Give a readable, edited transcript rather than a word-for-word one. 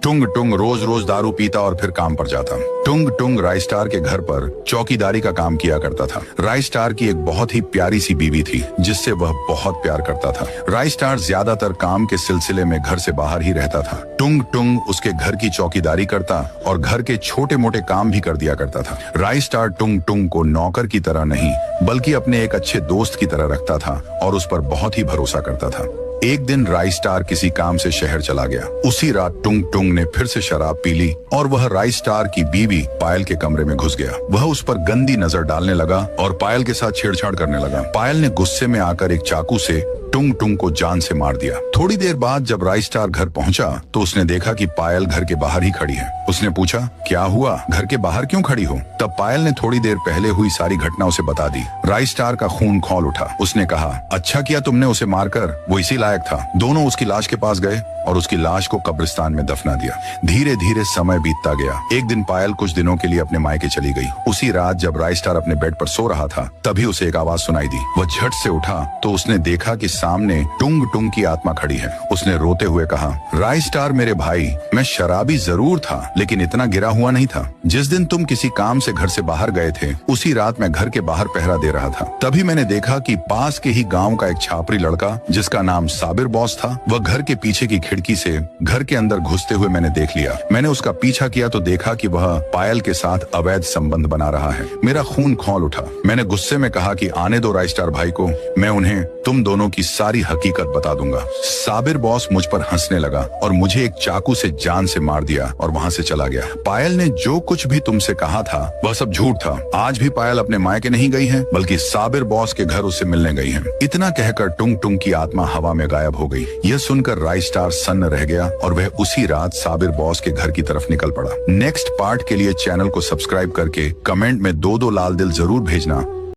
टुंग टुंग रोज रोज दारू पीता और फिर काम पर जाता। टुंग टुंग राइस्टार के घर पर चौकीदारी का काम किया करता था। राइस्टार की एक बहुत ही प्यारी सी बीवी थी जिससे वह बहुत प्यार करता था। राइस्टार ज्यादातर काम के सिलसिले में घर से बाहर ही रहता था। टुंग टुंग उसके घर की चौकीदारी करता और घर के छोटे मोटे काम भी कर दिया करता था। राइस्टार टुंग टुंग को नौकर की तरह नहीं बल्कि अपने एक अच्छे दोस्त की तरह रखता था और उस पर बहुत ही भरोसा करता था। एक दिन राइस्टार किसी काम से शहर चला गया। उसी रात टुंग टुंग ने फिर से शराब पी ली और वह राइस्टार की बीवी पायल के कमरे में घुस गया। वह उस पर गंदी नजर डालने लगा और पायल के साथ छेड़छाड़ करने लगा। पायल ने गुस्से में आकर एक चाकू से टुंग टुंग को जान से मार दिया। थोड़ी देर बाद जब राइस्टार घर पहुंचा तो उसने देखा कि पायल घर के बाहर ही खड़ी है। उसने पूछा, क्या हुआ, घर के बाहर क्यों खड़ी हो? तब पायल ने थोड़ी देर पहले हुई सारी घटना उसे बता दी। राइस्टार का खून खौल उठा। उसने कहा, अच्छा किया तुमने उसे मारकर, वो इसी लायक था। दोनों उसकी लाश के पास गए और उसकी लाश को कब्रिस्तान में दफना दिया। धीरे धीरे समय बीतता गया। एक दिन पायल कुछ दिनों के लिए अपने मायके चली गई। उसी रात जब राइस्टार अपने बेड पर सो रहा था तभी उसे एक आवाज सुनाई दी। वह झट से उठा तो उसने देखा कि सामने टुंग टुंग की आत्मा खड़ी है। उसने रोते हुए कहा, राइस्टार मेरे भाई, मैं शराबी जरूर था लेकिन इतना गिरा हुआ नहीं था। जिस दिन तुम किसी काम से घर से बाहर गए थे उसी रात मैं घर के बाहर पहरा दे रहा था। तभी मैंने देखा कि पास के ही गाँव का एक छापरी लड़का जिसका नाम साबिर बॉस था, वह घर के पीछे की खिड़की से घर के अंदर घुसते हुए मैंने देख लिया। मैंने उसका पीछा किया तो देखा कि वह पायल के साथ अवैध संबंध बना रहा है। मेरा खून खौल उठा। मैंने गुस्से में कहा कि आने दो राइस्टार भाई को, मैं उन्हें तुम दोनों की सारी हकीकत बता दूंगा। साबिर बॉस मुझ पर हंसने लगा और मुझे एक चाकू से जान से मार दिया और वहाँ से चला गया। पायल ने जो कुछ भी तुमसे कहा था वह सब झूठ था। आज भी पायल अपने मायके नहीं गई है बल्कि साबिर बॉस के घर उससे मिलने गई है। इतना कहकर टुंग टुंग की आत्मा हवा में गायब हो गई। यह सुनकर राइस्टार सन्न रह गया और वह उसी रात साबिर बॉस के घर की तरफ निकल पड़ा। नेक्स्ट पार्ट के लिए चैनल को सब्सक्राइब करके कमेंट में 2-2 लाल दिल जरूर भेजना